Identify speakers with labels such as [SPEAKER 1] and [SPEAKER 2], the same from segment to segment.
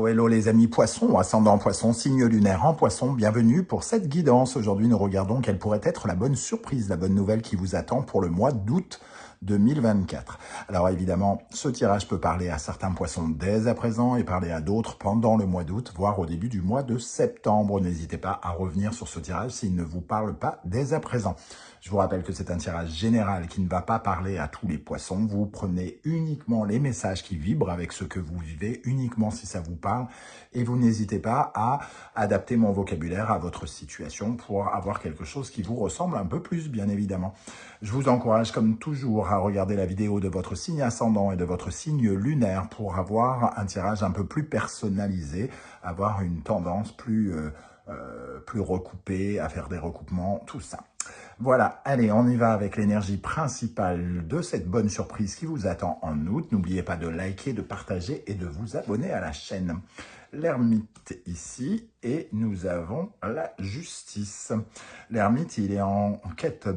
[SPEAKER 1] Hello, hello les amis poissons, ascendant poisson, signe lunaire en poisson, bienvenue pour cette guidance. Aujourd'hui, nous regardons quelle pourrait être la bonne surprise, la bonne nouvelle qui vous attend pour le mois d'août 2024. Alors évidemment, ce tirage peut parler à certains poissons dès à présent et parler à d'autres pendant le mois d'août, voire au début du mois de septembre. N'hésitez pas à revenir sur ce tirage s'il ne vous parle pas dès à présent. Je vous rappelle que c'est un tirage général qui ne va pas parler à tous les poissons. Vous prenez uniquement les messages qui vibrent avec ce que vous vivez, uniquement si ça vous parle. Et vous n'hésitez pas à adapter mon vocabulaire à votre situation pour avoir quelque chose qui vous ressemble un peu plus, bien évidemment. Je vous encourage, comme toujours, à regarder la vidéo de votre signe ascendant et de votre signe lunaire pour avoir un tirage un peu plus personnalisé, avoir une tendance plus recoupée, à faire des recoupements, tout ça. Voilà, allez, on y va avec l'énergie principale de cette bonne surprise qui vous attend en août. N'oubliez pas de liker, de partager et de vous abonner à la chaîne. L'ermite ici, et nous avons la justice. L'ermite, il est en quête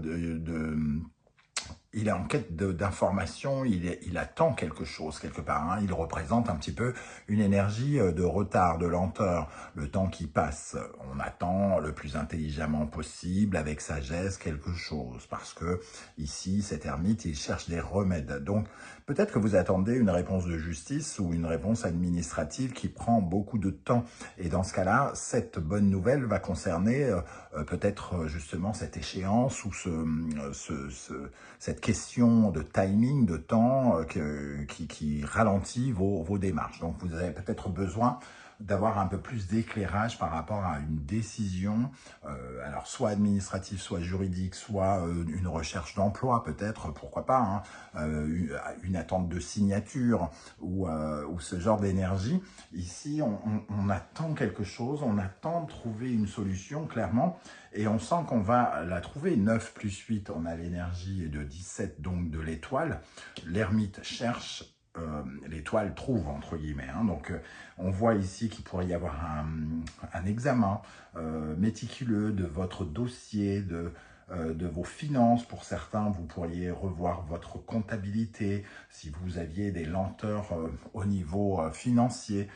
[SPEAKER 1] il est en quête d'information, il attend quelque chose quelque part. Hein. Il représente un petit peu une énergie de retard, de lenteur. Le temps qui passe, on attend le plus intelligemment possible, avec sagesse, quelque chose. Parce que ici, cet ermite, il cherche des remèdes. Donc, peut-être que vous attendez une réponse de justice ou une réponse administrative qui prend beaucoup de temps. Et dans ce cas-là, cette bonne nouvelle va concerner peut-être justement cette échéance ou cette question de timing, de temps qui ralentit vos démarches. Donc, vous avez peut-être besoin d'avoir un peu plus d'éclairage par rapport à une décision, alors soit administrative, soit juridique, soit une recherche d'emploi peut-être, pourquoi pas, hein, une attente de signature ou ce genre d'énergie. Ici, on attend quelque chose, on attend de trouver une solution clairement et on sent qu'on va la trouver. 9 plus 8, on a l'énergie de 17, donc de l'étoile. L'ermite cherche, l'étoile trouve, entre guillemets. Hein. Donc, on voit ici qu'il pourrait y avoir un examen méticuleux de votre dossier, de vos finances. Pour certains, vous pourriez revoir votre comptabilité si vous aviez des lenteurs au niveau financier.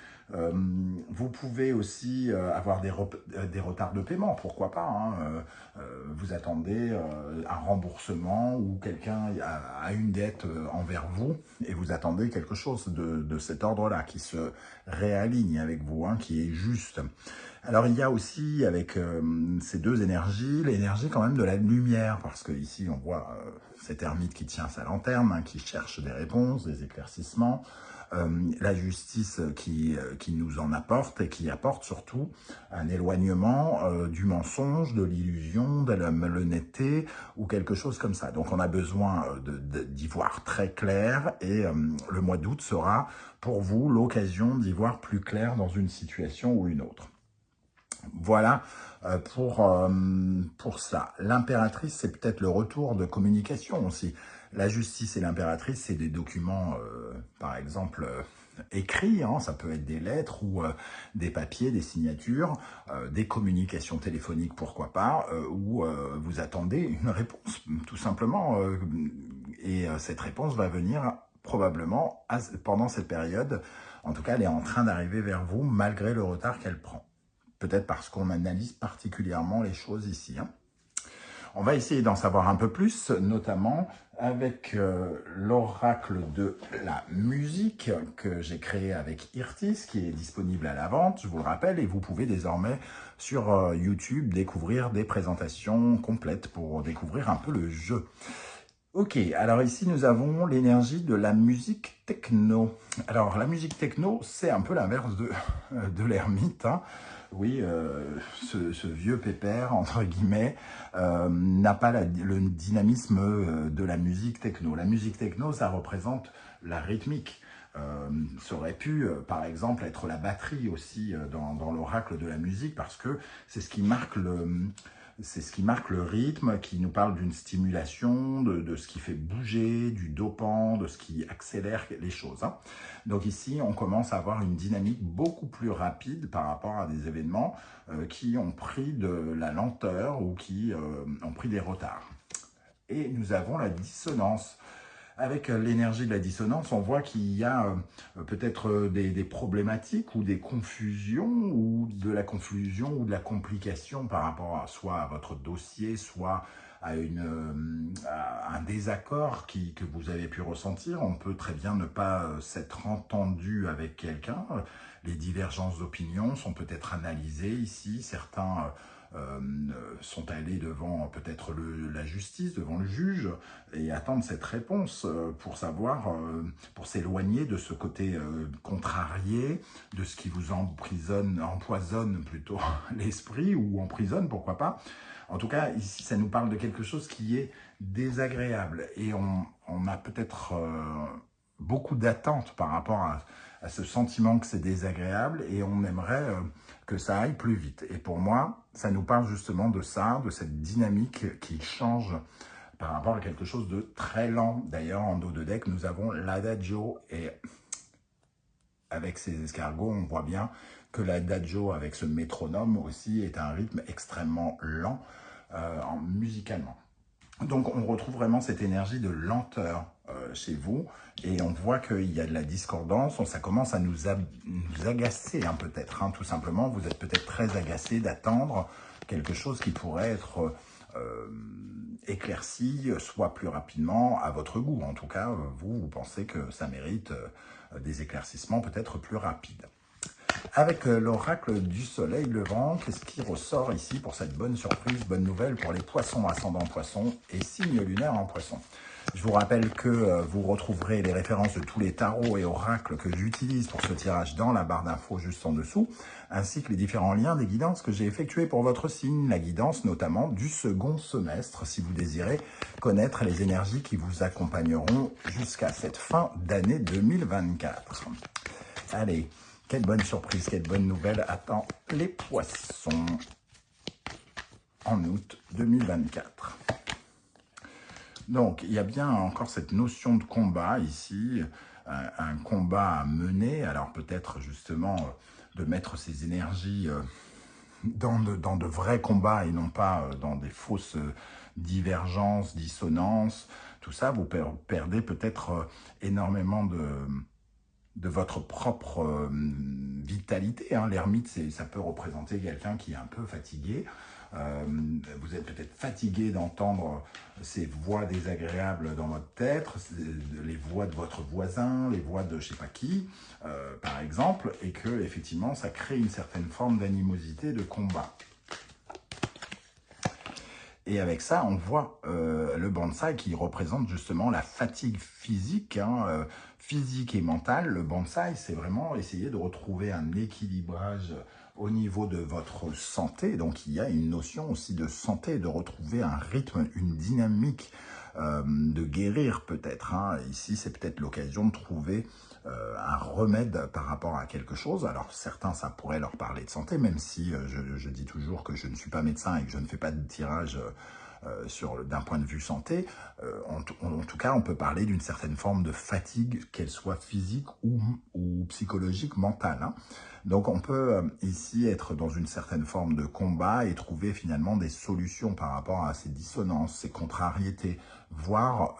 [SPEAKER 1] Vous pouvez aussi avoir des retards de paiement, pourquoi pas. Hein. Vous attendez un remboursement ou quelqu'un a une dette envers vous et vous attendez quelque chose de cet ordre-là qui se réaligne avec vous, hein, qui est juste. Alors il y a aussi avec ces deux énergies, l'énergie quand même de la lumière, parce que ici on voit cet ermite qui tient sa lanterne, hein, qui cherche des réponses, des éclaircissements, la justice qui nous en apporte et qui apporte surtout un éloignement du mensonge, de l'illusion, de la malhonnêteté ou quelque chose comme ça. Donc on a besoin d'y voir très clair et le mois d'août sera pour vous l'occasion d'y voir plus clair dans une situation ou une autre. Voilà pour ça. L'impératrice, c'est peut-être le retour de communication aussi. La justice et l'impératrice, c'est des documents, par exemple, écrits. Hein, ça peut être des lettres ou des papiers, des signatures, des communications téléphoniques, pourquoi pas, où vous attendez une réponse, tout simplement. Et cette réponse va venir probablement pendant cette période. En tout cas, elle est en train d'arriver vers vous, malgré le retard qu'elle prend. Peut-être parce qu'on analyse particulièrement les choses ici. Hein. On va essayer d'en savoir un peu plus, notamment avec l'oracle de la musique que j'ai créé avec Irtis, qui est disponible à la vente, je vous le rappelle, et vous pouvez désormais sur YouTube découvrir des présentations complètes pour découvrir un peu le jeu. Ok, alors ici nous avons l'énergie de la musique techno. Alors la musique techno, c'est un peu l'inverse de l'ermite. Hein. Oui, ce vieux pépère, entre guillemets, n'a pas le dynamisme de la musique techno. La musique techno, ça représente la rythmique. Ça aurait pu, par exemple, être la batterie aussi dans l'oracle de la musique, parce que c'est ce qui marque le rythme, qui nous parle d'une stimulation, de ce qui fait bouger, du dopant, de ce qui accélère les choses. Hein. Donc ici, on commence à avoir une dynamique beaucoup plus rapide par rapport à des événements qui ont pris de la lenteur ou qui ont pris des retards. Et nous avons la dissonance. Avec l'énergie de la dissonance, on voit qu'il y a peut-être des problématiques ou des confusions, ou de la confusion ou de la complication par rapport à soit à votre dossier, soit à un désaccord que vous avez pu ressentir. On peut très bien ne pas s'être entendu avec quelqu'un. Les divergences d'opinion sont peut-être analysées ici. Certains sont allés devant peut-être la justice, devant le juge, et attendent cette réponse pour savoir, pour s'éloigner de ce côté contrarié, de ce qui vous empoisonne plutôt l'esprit, ou emprisonne, pourquoi pas. En tout cas, ici, ça nous parle de quelque chose qui est désagréable, et on a peut-être beaucoup d'attentes par rapport à ce sentiment que c'est désagréable, et on aimerait que ça aille plus vite. Et pour moi, ça nous parle justement de ça, de cette dynamique qui change par rapport à quelque chose de très lent. D'ailleurs, en dos de deck, nous avons l'adagio, et avec ces escargots, on voit bien que l'adagio, avec ce métronome aussi, est un rythme extrêmement lent musicalement. Donc, on retrouve vraiment cette énergie de lenteur chez vous, et on voit qu'il y a de la discordance. Ça commence à nous agacer, hein, peut-être, hein, tout simplement. Vous êtes peut-être très agacé d'attendre quelque chose qui pourrait être éclairci, soit plus rapidement à votre goût. En tout cas, vous pensez que ça mérite des éclaircissements peut-être plus rapides. Avec l'oracle du soleil levant, qu'est-ce qui ressort ici pour cette bonne surprise, bonne nouvelle pour les poissons, ascendant poissons et signe lunaire en poisson? Je vous rappelle que vous retrouverez les références de tous les tarots et oracles que j'utilise pour ce tirage dans la barre d'infos juste en dessous, ainsi que les différents liens des guidances que j'ai effectuées pour votre signe, la guidance notamment du second semestre, si vous désirez connaître les énergies qui vous accompagneront jusqu'à cette fin d'année 2024. Allez, quelle bonne surprise, quelle bonne nouvelle attend les poissons en août 2024. Donc, il y a bien encore cette notion de combat ici, un combat à mener. Alors peut-être justement de mettre ses énergies dans de vrais combats et non pas dans des fausses divergences, dissonances. Tout ça, vous perdez peut-être énormément de votre propre vitalité. Hein. L'ermite, ça peut représenter quelqu'un qui est un peu fatigué. Vous êtes peut-être fatigué d'entendre ces voix désagréables dans votre tête, les voix de votre voisin, les voix de je sais pas qui, par exemple, et que effectivement ça crée une certaine forme d'animosité, de combat. Et avec ça, on voit le bonsaï qui représente justement la fatigue physique, hein, physique et mentale. Le bonsaï, c'est vraiment essayer de retrouver un équilibrage au niveau de votre santé. Donc, il y a une notion aussi de santé, de retrouver un rythme, une dynamique, de guérir peut-être. Hein. Ici, c'est peut-être l'occasion de trouver un remède par rapport à quelque chose. Alors, certains, ça pourrait leur parler de santé, même si je dis toujours que je ne suis pas médecin et que je ne fais pas de tirage d'un point de vue santé. En tout cas, on peut parler d'une certaine forme de fatigue, qu'elle soit physique ou psychologique, mentale. Hein. Donc, on peut ici être dans une certaine forme de combat et trouver finalement des solutions par rapport à ces dissonances, ces contrariétés, voire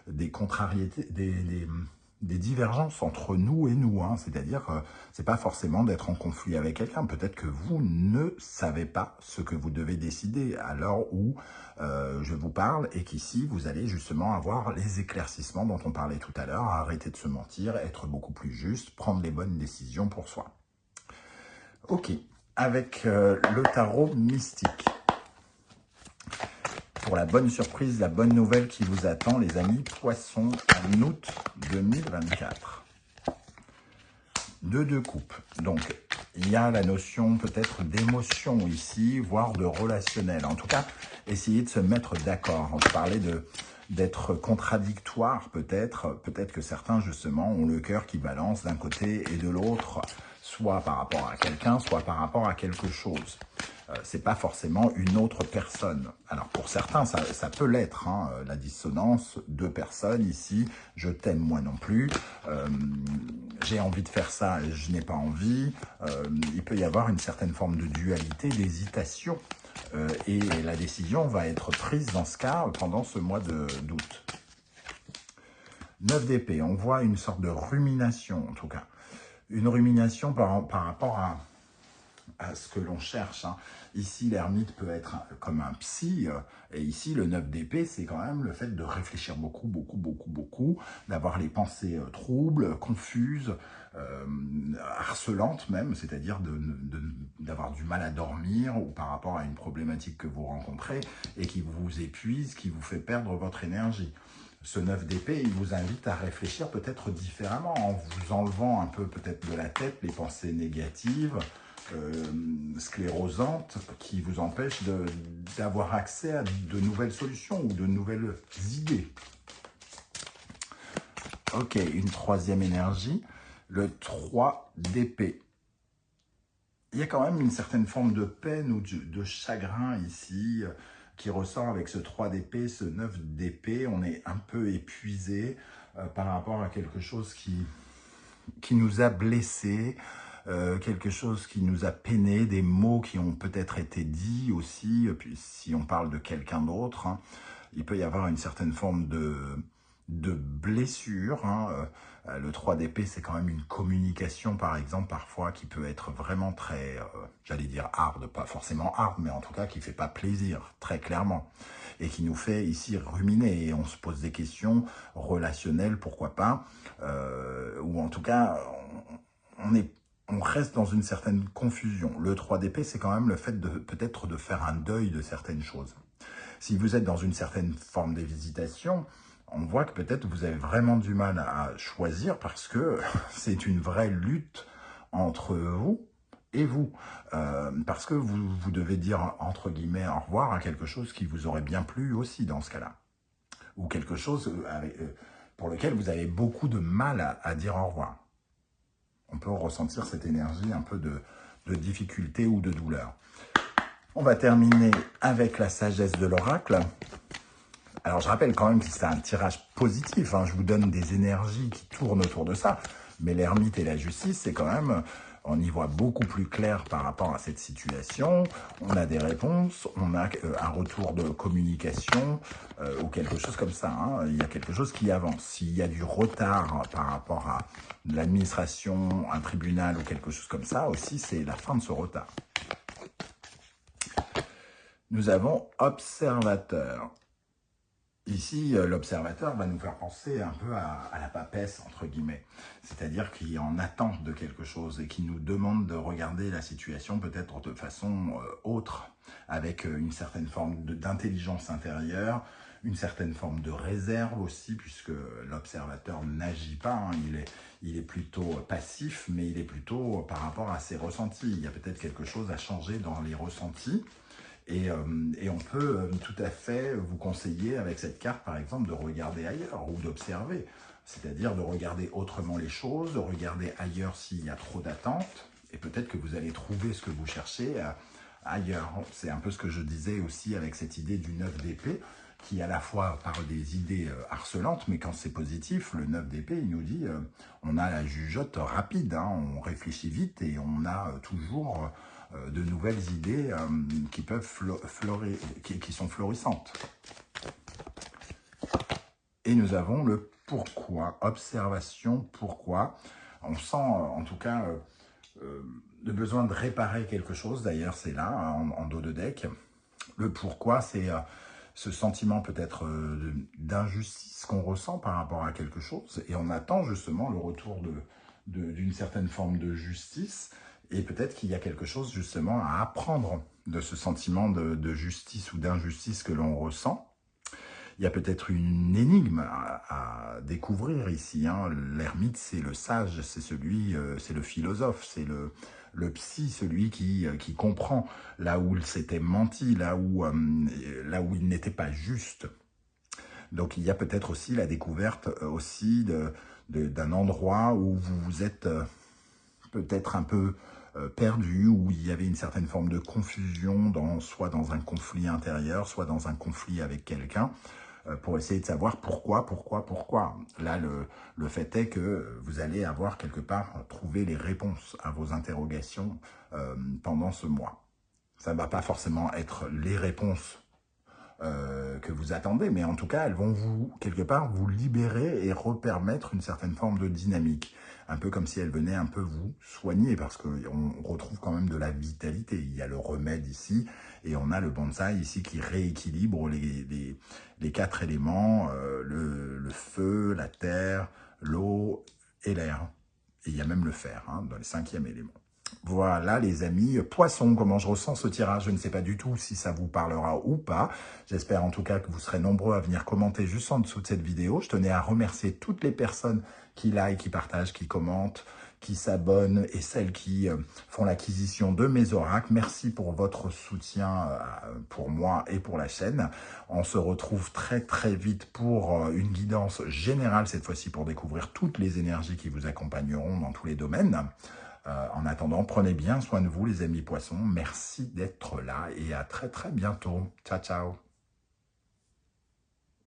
[SPEAKER 1] des contrariétés, des divergences entre nous et nous, hein. C'est-à-dire que c'est pas forcément d'être en conflit avec quelqu'un. Peut-être que vous ne savez pas ce que vous devez décider à l'heure où je vous parle, et qu'ici, vous allez justement avoir les éclaircissements dont on parlait tout à l'heure, arrêter de se mentir, être beaucoup plus juste, prendre les bonnes décisions pour soi. Ok, avec le tarot mystique. Pour la bonne surprise, la bonne nouvelle qui vous attend, les amis poissons, en août 2024. Deux coupes. Donc, il y a la notion peut-être d'émotion ici, voire de relationnel. En tout cas, essayez de se mettre d'accord. On parlait d'être contradictoire peut-être. Peut-être que certains, justement, ont le cœur qui balance d'un côté et de l'autre, soit par rapport à quelqu'un, soit par rapport à quelque chose. C'est pas forcément une autre personne. Alors pour certains, ça peut l'être, hein, la dissonance, deux personnes ici, je t'aime moi non plus, j'ai envie de faire ça, je n'ai pas envie, il peut y avoir une certaine forme de dualité, d'hésitation, et la décision va être prise dans ce cas pendant ce mois d'août. 9 d'épée, on voit une sorte de rumination en tout cas. Une rumination par rapport à ce que l'on cherche. Hein. Ici, l'ermite peut être comme un psy, et ici, le 9 d'épée, c'est quand même le fait de réfléchir beaucoup, d'avoir les pensées troubles, confuses, harcelantes même, c'est-à-dire d'avoir du mal à dormir ou par rapport à une problématique que vous rencontrez et qui vous épuise, qui vous fait perdre votre énergie. Ce 9 d'épée, il vous invite à réfléchir peut-être différemment, en vous enlevant un peu peut-être de la tête les pensées négatives, sclérosantes, qui vous empêchent d'avoir accès à de nouvelles solutions ou de nouvelles idées. Ok, une troisième énergie, le 3 d'épée. Il y a quand même une certaine forme de peine ou de chagrin ici, qui ressort avec ce 3 d'épée, ce 9 d'épée. On est un peu épuisé par rapport à quelque chose qui nous a blessés, quelque chose qui nous a peiné, des mots qui ont peut-être été dits aussi, puis si on parle de quelqu'un d'autre, hein, il peut y avoir une certaine forme de blessure. Hein. Le 3 d'épée, c'est quand même une communication, par exemple, parfois, qui peut être vraiment très, j'allais dire hard, pas forcément hard, mais en tout cas qui fait pas plaisir, très clairement, et qui nous fait ici ruminer, et on se pose des questions relationnelles, pourquoi pas, ou en tout cas, on reste dans une certaine confusion. Le 3 d'épée, c'est quand même le fait peut-être de faire un deuil de certaines choses. Si vous êtes dans une certaine forme d'hésitation, on voit que peut-être vous avez vraiment du mal à choisir parce que c'est une vraie lutte entre vous et vous. Parce que vous devez dire, entre guillemets, au revoir à quelque chose qui vous aurait bien plu aussi dans ce cas-là. Ou quelque chose pour lequel vous avez beaucoup de mal à dire au revoir. On peut ressentir cette énergie un peu de difficulté ou de douleur. On va terminer avec la sagesse de l'oracle. Alors, je rappelle quand même que c'est un tirage positif. Hein. Je vous donne des énergies qui tournent autour de ça. Mais l'ermite et la justice, c'est quand même... On y voit beaucoup plus clair par rapport à cette situation. On a des réponses, on a un retour de communication ou quelque chose comme ça. Hein. Il y a quelque chose qui avance. S'il y a du retard par rapport à l'administration, un tribunal ou quelque chose comme ça, aussi, c'est la fin de ce retard. Nous avons observateur. Ici, l'observateur va nous faire penser un peu à la papesse, entre guillemets. C'est-à-dire qui est en attente de quelque chose et qui nous demande de regarder la situation peut-être de façon autre, avec une certaine forme d'intelligence intérieure, une certaine forme de réserve aussi, puisque l'observateur n'agit pas, hein, il est plutôt passif, mais il est plutôt par rapport à ses ressentis. Il y a peut-être quelque chose à changer dans les ressentis. Et on peut tout à fait vous conseiller avec cette carte, par exemple, de regarder ailleurs ou d'observer. C'est-à-dire de regarder autrement les choses, de regarder ailleurs s'il y a trop d'attentes. Et peut-être que vous allez trouver ce que vous cherchez ailleurs. C'est un peu ce que je disais aussi avec cette idée du 9 d'épée, qui à la fois parle des idées harcelantes, mais quand c'est positif, le 9 d'épée, il nous dit on a la jugeote rapide, hein, on réfléchit vite et on a toujours... de nouvelles idées qui peuvent qui sont florissantes. Et nous avons le pourquoi, observation, pourquoi. On sent en tout cas le besoin de réparer quelque chose, d'ailleurs c'est là, en dos de deck. Le pourquoi, c'est ce sentiment peut-être d'injustice qu'on ressent par rapport à quelque chose, et on attend justement le retour d'une certaine forme de justice. Et peut-être qu'il y a quelque chose justement à apprendre de ce sentiment de justice ou d'injustice que l'on ressent. Il y a peut-être une énigme à découvrir ici. Hein. L'ermite, c'est le sage, c'est c'est le philosophe, c'est le psy, celui qui comprend là où il s'était menti, là où il n'était pas juste. Donc il y a peut-être aussi la découverte aussi d'un endroit où vous vous êtes peut-être un peu perdu, où il y avait une certaine forme de confusion, soit dans un conflit intérieur, soit dans un conflit avec quelqu'un, pour essayer de savoir pourquoi. Là, le fait est que vous allez avoir quelque part trouvé les réponses à vos interrogations pendant ce mois. Ça ne va pas forcément être les réponses que vous attendez, mais en tout cas, elles vont vous, quelque part, vous libérer et repermettre une certaine forme de dynamique. Un peu comme si elles venaient un peu vous soigner, parce qu'on retrouve quand même de la vitalité. Il y a le remède ici, et on a le bonsaï ici qui rééquilibre les quatre éléments, le feu, la terre, l'eau et l'air. Et il y a même le fer, hein, dans les 5e éléments. Voilà les amis, poisson, comment je ressens ce tirage, je ne sais pas du tout si ça vous parlera ou pas. J'espère en tout cas que vous serez nombreux à venir commenter juste en dessous de cette vidéo. Je tenais à remercier toutes les personnes qui like, qui partagent, qui commentent, qui s'abonnent et celles qui font l'acquisition de mes oracles. Merci pour votre soutien pour moi et pour la chaîne. On se retrouve très très vite pour une guidance générale, cette fois-ci pour découvrir toutes les énergies qui vous accompagneront dans tous les domaines. En attendant, prenez bien soin de vous les amis poissons. Merci d'être là et à très très bientôt. Ciao, ciao.